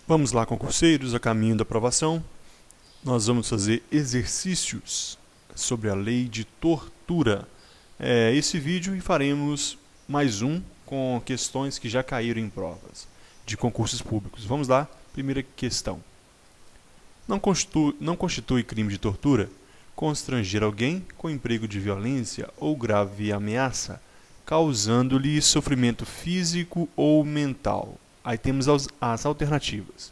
Vamos lá, concurseiros, a caminho da aprovação. Nós vamos fazer exercícios sobre a lei de tortura. Esse vídeo e faremos mais um com questões que já caíram em provas de concursos públicos. Vamos lá, primeira questão. Não constitui crime de tortura constranger alguém com emprego de violência ou grave ameaça, causando-lhe sofrimento físico ou mental. Aí temos as alternativas.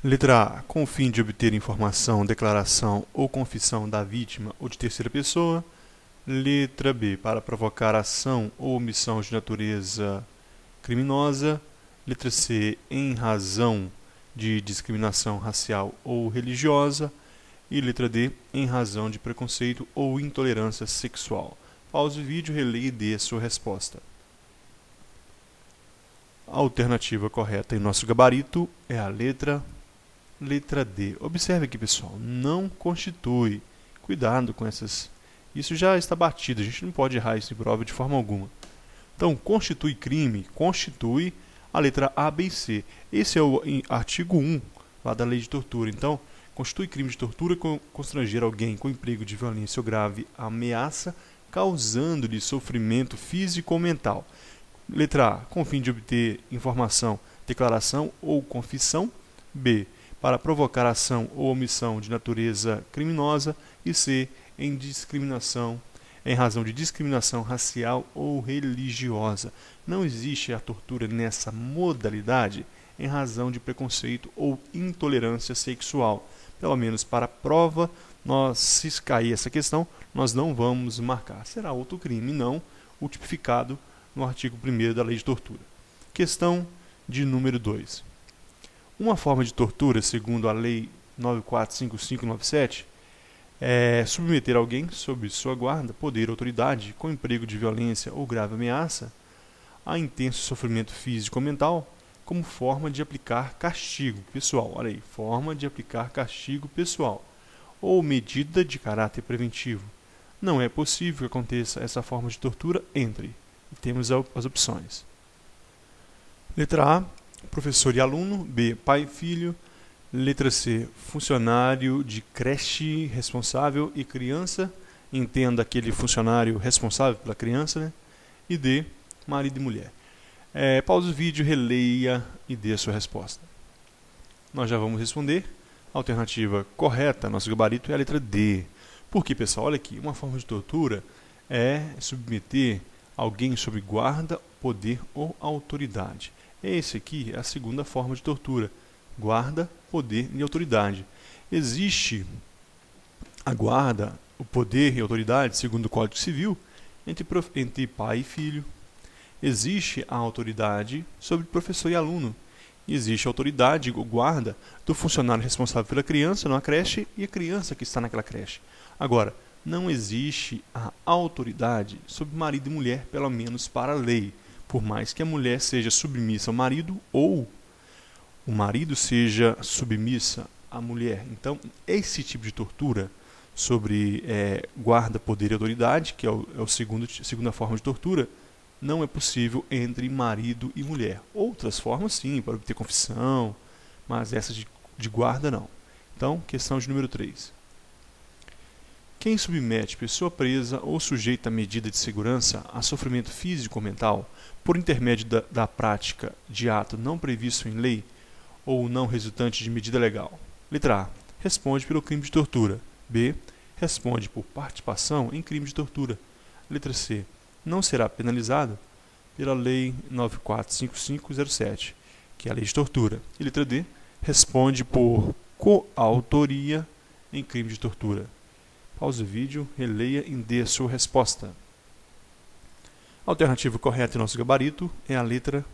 Letra A. Com o fim de obter informação, declaração ou confissão da vítima ou de terceira pessoa. Letra B. Para provocar ação ou omissão de natureza criminosa. Letra C. Em razão de discriminação racial ou religiosa. E letra D. Em razão de preconceito ou intolerância sexual. Pause o vídeo, releia e dê a sua resposta. A alternativa correta em nosso gabarito é a letra D. Observe aqui, pessoal, não constitui. Cuidado com essas. Isso já está batido, a gente não pode errar isso em prova de forma alguma. Então, constitui crime, constitui a letra A, B e C. Esse é o artigo 1 lá da lei de tortura. Então, constitui crime de tortura constranger alguém com emprego de violência ou grave ameaça, causando-lhe sofrimento físico ou mental. Letra A, com o fim de obter informação, declaração ou confissão. B, para provocar ação ou omissão de natureza criminosa. E C, em razão de discriminação racial ou religiosa. Não existe a tortura nessa modalidade em razão de preconceito ou intolerância sexual. Pelo menos para a prova, se cair essa questão, nós não vamos marcar. Será outro crime, não o tipificado no artigo 1º da lei de tortura. Questão de número 2. Uma forma de tortura, segundo a lei 945597, é submeter alguém sob sua guarda, poder ou autoridade, com emprego de violência ou grave ameaça, a intenso sofrimento físico ou mental, como forma de aplicar castigo pessoal. Olha aí, forma de aplicar castigo pessoal ou medida de caráter preventivo. Não é possível que aconteça essa forma de tortura entre. E temos as opções. Letra A, professor e aluno. B, pai e filho. Letra C, funcionário de creche responsável e criança. Entenda aquele funcionário responsável pela criança, né? E D, marido e mulher. Pause o vídeo, releia e dê a sua resposta. Nós já vamos responder. A alternativa correta, nosso gabarito, é a letra D. Por quê, pessoal? Olha aqui, uma forma de tortura é submeter alguém sob guarda, poder ou autoridade. Esse aqui é a segunda forma de tortura. Guarda, poder e autoridade. Existe a guarda, o poder e a autoridade, segundo o Código Civil, entre pai e filho. Existe a autoridade sobre professor e aluno. E existe a autoridade ou guarda do funcionário responsável pela criança numa creche e a criança que está naquela creche. Agora, não existe a autoridade sobre marido e mulher, pelo menos para a lei. Por mais que a mulher seja submissa ao marido ou o marido seja submissa à mulher. Então, esse tipo de tortura sobre guarda, poder e autoridade, que é a segunda forma de tortura, não é possível entre marido e mulher. Outras formas, sim, para obter confissão, mas essa de guarda, não. Então, questão de número 3. Quem submete pessoa presa ou sujeita a medida de segurança a sofrimento físico ou mental por intermédio da prática de ato não previsto em lei ou não resultante de medida legal? Letra A. Responde pelo crime de tortura. B. Responde por participação em crime de tortura. Letra C. Não será penalizado pela lei 945507, que é a lei de tortura. E letra D. Responde por coautoria em crime de tortura. Pause o vídeo, releia e dê a sua resposta. A alternativa correta em nosso gabarito é a letra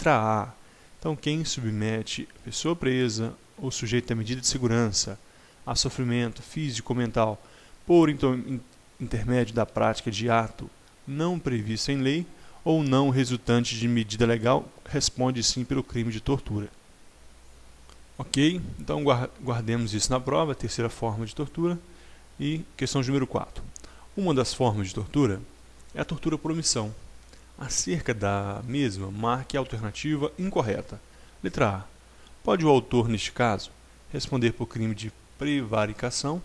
A. Então, quem submete pessoa presa ou sujeita a medida de segurança a sofrimento físico ou mental por intermédio da prática de ato não previsto em lei ou não resultante de medida legal, responde sim pelo crime de tortura. Ok? Então, guardemos isso na prova, a terceira forma de tortura. E questão número 4. Uma das formas de tortura é a tortura por omissão. Acerca da mesma, marque a alternativa incorreta. Letra A. Pode o autor, neste caso, responder por crime de prevaricação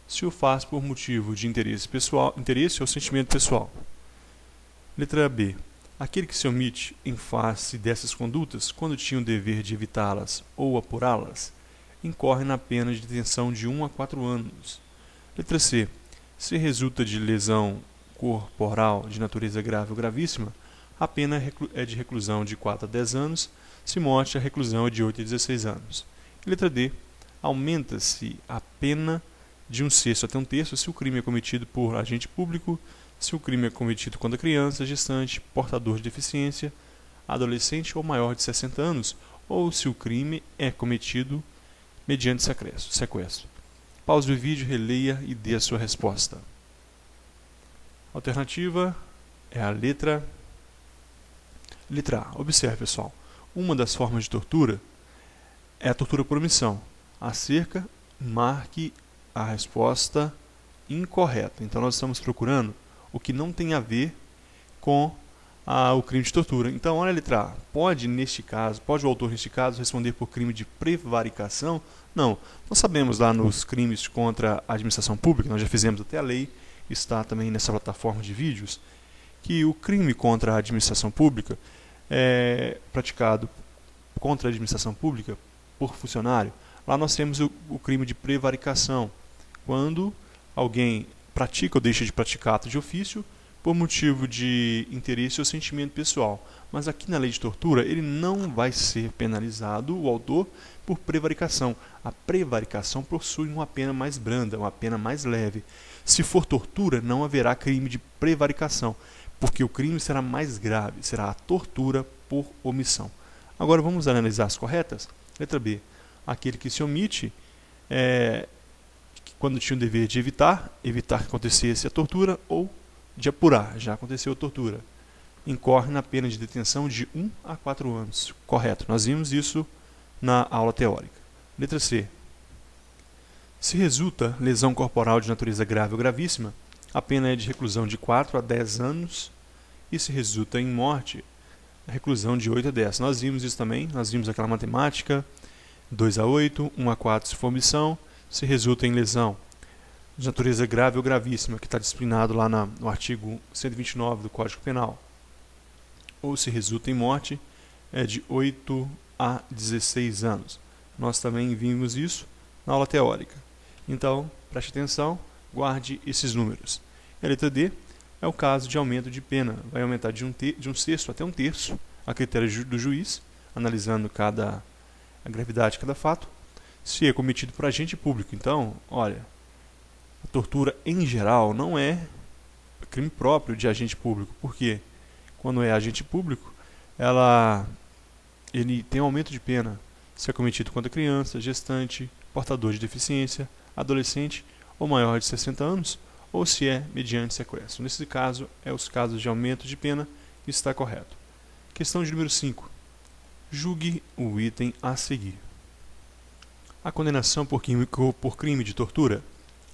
se o faz por motivo de interesse ou sentimento pessoal. Letra B. Aquele que se omite em face dessas condutas, quando tinha o dever de evitá-las ou apurá-las, incorre na pena de detenção de 1 a 4 anos. Letra C. Se resulta de lesão corporal de natureza grave ou gravíssima, a pena é de reclusão de 4 a 10 anos, se morte, a reclusão é de 8 a 16 anos. E letra D. Aumenta-se a pena de 1/6 até 1/3 se o crime é cometido por agente público, se o crime é cometido contra criança, gestante, portador de deficiência, adolescente ou maior de 60 anos, ou se o crime é cometido mediante sequestro. Pause o vídeo, releia e dê a sua resposta. A alternativa é a letra A. Observe, pessoal. Uma das formas de tortura é a tortura por omissão. Acerca, marque a resposta incorreta. Então, nós estamos procurando o que não tem a ver com o crime de tortura. Então, olha a letra A. Pode o autor, neste caso, responder por crime de prevaricação? Não. Nós sabemos lá nos crimes contra a administração pública, nós já fizemos até a lei, está também nessa plataforma de vídeos, que o crime contra a administração pública é praticado contra a administração pública por funcionário. Lá nós temos o crime de prevaricação, quando alguém pratica ou deixa de praticar ato de ofício por motivo de interesse ou sentimento pessoal. Mas aqui na lei de tortura, ele não vai ser penalizado, o autor, por prevaricação. A prevaricação possui uma pena mais branda, uma pena mais leve. Se for tortura, não haverá crime de prevaricação, porque o crime será mais grave, será a tortura por omissão. Agora vamos analisar as corretas. Letra B. Aquele que se omite, quando tinha o dever de evitar que acontecesse a tortura ou de apurar, já aconteceu a tortura, incorre na pena de detenção de 1 a 4 anos. Correto, nós vimos isso na aula teórica. Letra C. Se resulta lesão corporal de natureza grave ou gravíssima, a pena é de reclusão de 4 a 10 anos, e se resulta em morte, a reclusão de 8 a 10. Nós vimos isso também, nós vimos aquela matemática, 2 a 8, 1 a 4 se for omissão, se resulta em lesão de natureza grave ou gravíssima, que está disciplinado lá no artigo 129 do Código Penal, ou se resulta em morte, é de 8 a 16 anos. Nós também vimos isso na aula teórica. Então, preste atenção, guarde esses números. E a letra D é o caso de aumento de pena. Vai aumentar de 1/6 até 1/3, a critério do juiz, analisando a gravidade de cada fato, se é cometido por agente público. Então, olha, a tortura em geral não é crime próprio de agente público, porque quando é agente público, ele tem aumento de pena se é cometido contra criança, gestante, portador de deficiência, adolescente ou maior de 60 anos, ou se é mediante sequestro. Nesse caso, os casos de aumento de pena, está correto. Questão de número 5. Julgue o item a seguir. A condenação por crime de tortura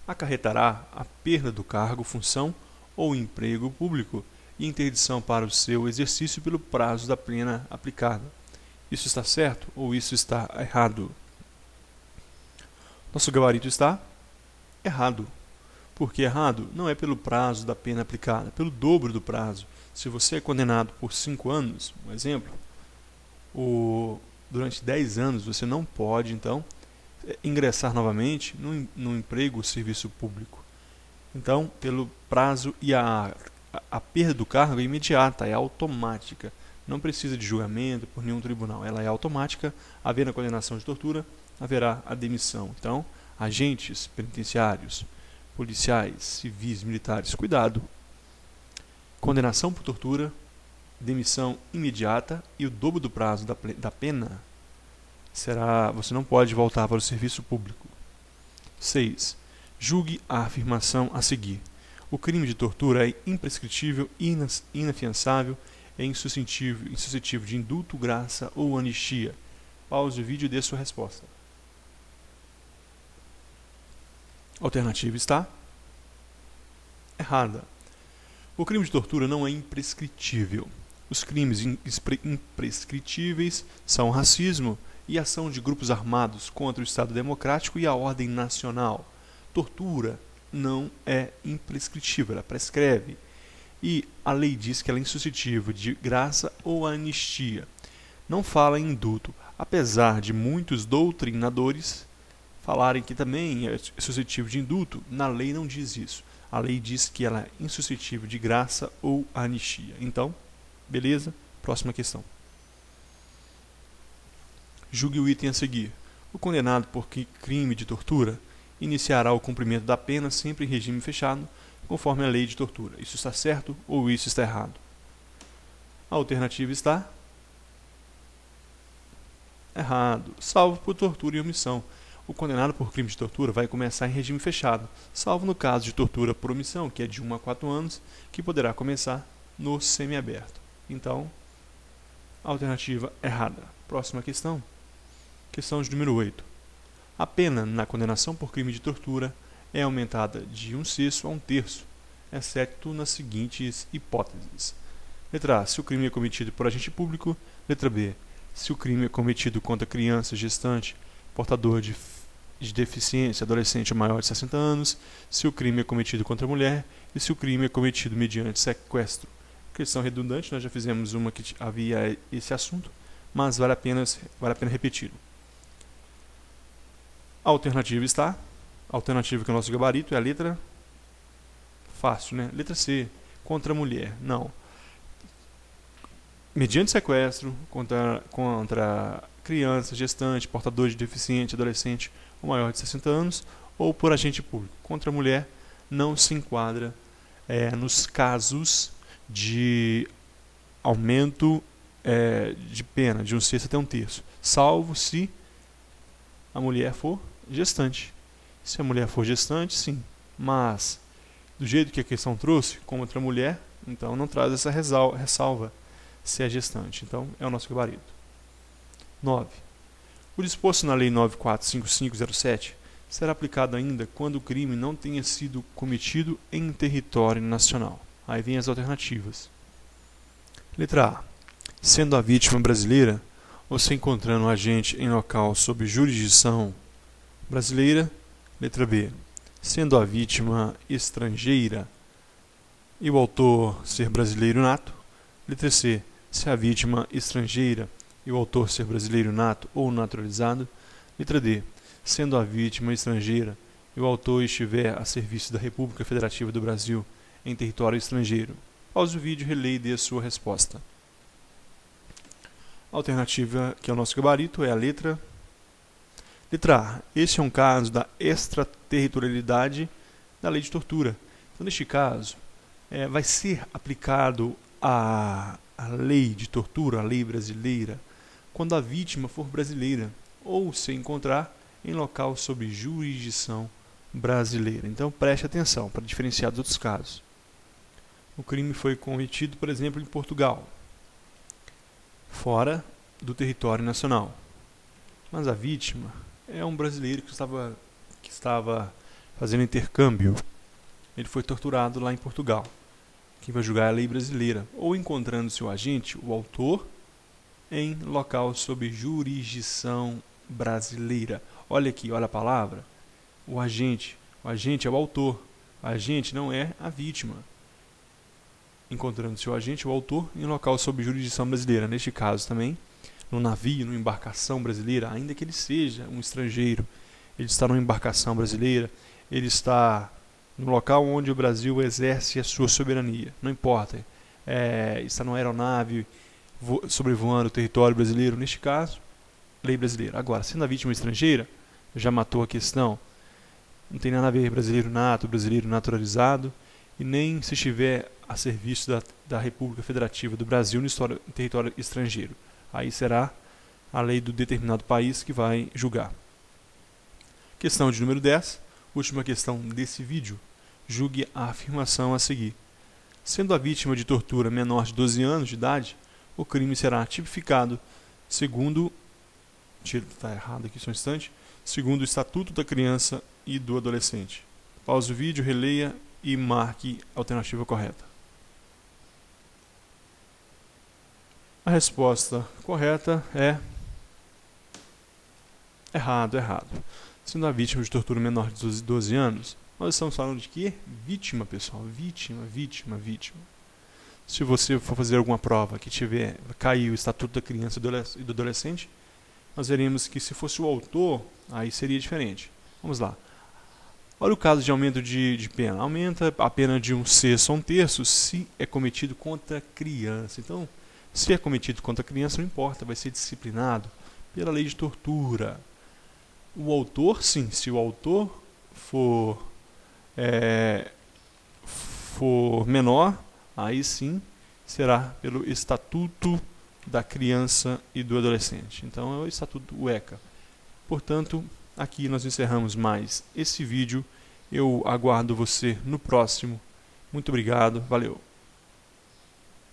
acarretará a perda do cargo, função ou emprego público e interdição para o seu exercício pelo prazo da pena aplicada. Isso está certo ou isso está errado? Nosso gabarito está errado. Por que errado? Não é pelo prazo da pena aplicada, é pelo dobro do prazo. Se você é condenado por 5 anos, um exemplo, durante 10 anos você não pode, então, ingressar novamente no emprego ou serviço público. Então, pelo prazo, e a perda do cargo é imediata, é automática. Não precisa de julgamento por nenhum tribunal. Ela é automática. Havendo a condenação de tortura, haverá a demissão. Então, agentes penitenciários, policiais, civis, militares, cuidado. Condenação por tortura, demissão imediata e o dobro do prazo da pena você não pode voltar para o serviço público. 6. Julgue a afirmação a seguir. O crime de tortura é imprescritível, inafiançável, é insuscetível de indulto, graça ou anistia. Pause o vídeo e dê sua resposta. A alternativa está errada. O crime de tortura não é imprescritível. Os crimes imprescritíveis são racismo e ação de grupos armados contra o Estado Democrático e a ordem nacional. Tortura não é imprescritível, ela prescreve. E a lei diz que ela é insuscetível de graça ou anistia. Não fala em indulto, apesar de muitos doutrinadores falarem que também é suscetível de indulto. Na lei não diz isso. A lei diz que ela é insuscetível de graça ou anistia. Então, beleza? Próxima questão. Julgue o item a seguir. O condenado por crime de tortura iniciará o cumprimento da pena sempre em regime fechado, conforme a lei de tortura. Isso está certo ou isso está errado? A alternativa está errado, salvo por tortura e omissão. O condenado por crime de tortura vai começar em regime fechado, salvo no caso de tortura por omissão, que é de 1 a 4 anos, que poderá começar no semiaberto. Então, alternativa errada. Próxima questão. Questão de número 8. A pena na condenação por crime de tortura é aumentada de 1/6 a 1/3, exceto nas seguintes hipóteses. Letra A. Se o crime é cometido por agente público. Letra B. Se o crime é cometido contra criança, gestante, portador de deficiência, adolescente ou maior de 60 anos. Se o crime é cometido contra a mulher. E se o crime é cometido mediante sequestro. Questão redundante, nós já fizemos uma que havia esse assunto, mas vale a pena repetir. A alternativa está. A alternativa que é o nosso gabarito é a letra fácil, né? Letra C, contra a mulher. Não. Mediante sequestro, contra criança, gestante, portador de deficiente, adolescente ou maior de 60 anos, ou por agente público. Contra a mulher não se enquadra nos casos de aumento de pena, de 1/6 até 1/3, salvo se a mulher for gestante. Se a mulher for gestante, sim. Mas, do jeito que a questão trouxe, contra a mulher, então não traz essa ressalva se é gestante. Então, é o nosso gabarito. 9. O disposto na Lei 945507 será aplicado ainda quando o crime não tenha sido cometido em território nacional. Aí vem as alternativas. Letra A. Sendo a vítima brasileira ou se encontrando um agente em local sob jurisdição brasileira. Letra B. Sendo a vítima estrangeira e o autor ser brasileiro nato. Letra C. Se a vítima estrangeira e o autor ser brasileiro nato ou naturalizado. Letra D. Sendo a vítima estrangeira e o autor estiver a serviço da República Federativa do Brasil em território estrangeiro. Pause o vídeo, releia e dê a sua resposta. A alternativa, que é o nosso gabarito, é a letra A. Este é um caso da extraterritorialidade da lei de tortura. Então, neste caso, vai ser aplicado a lei de tortura, a lei brasileira, quando a vítima for brasileira ou se encontrar em local sob jurisdição brasileira. Então, preste atenção para diferenciar dos outros casos. O crime foi cometido, por exemplo, em Portugal, fora do território nacional. Mas a vítima é um brasileiro que estava fazendo intercâmbio. Ele foi torturado lá em Portugal. Quem vai julgar é a lei brasileira. Ou encontrando-se o agente, o autor, em local sob jurisdição brasileira. Olha aqui, olha a palavra. O agente é o autor. O agente não é a vítima. Encontrando-se o agente, o autor, em local sob jurisdição brasileira. Neste caso também, no navio, numa embarcação brasileira, ainda que ele seja um estrangeiro, ele está numa embarcação brasileira, ele está no local onde o Brasil exerce a sua soberania. Não importa, está numa aeronave sobrevoando o território brasileiro, neste caso, lei brasileira. Agora, sendo a vítima estrangeira, já matou a questão, não tem nada a ver brasileiro nato, brasileiro naturalizado, e nem se estiver a serviço da República Federativa do Brasil no território estrangeiro. Aí será a lei do determinado país que vai julgar. Questão de número 10, última questão desse vídeo. Julgue a afirmação a seguir. Sendo a vítima de tortura menor de 12 anos de idade, o crime será tipificado segundo... Está errado aqui só um instante. Segundo o Estatuto da Criança e do Adolescente. Pause o vídeo, releia e marque a alternativa correta. A resposta correta é errado. Sendo a vítima de tortura menor de 12 anos, nós estamos falando de quê? Vítima, pessoal. Vítima. Se você for fazer alguma prova que cair o Estatuto da Criança e do Adolescente, nós veremos que se fosse o autor, aí seria diferente. Vamos lá. Olha o caso de aumento de pena. Aumenta a pena de 1/6 a 1/3 se é cometido contra criança. Então, se é cometido contra criança, não importa, vai ser disciplinado pela lei de tortura. O autor, sim, se o autor for menor, aí sim será pelo Estatuto da Criança e do Adolescente. Então é o Estatuto do ECA. Portanto, aqui nós encerramos mais esse vídeo. Eu aguardo você no próximo. Muito obrigado, valeu!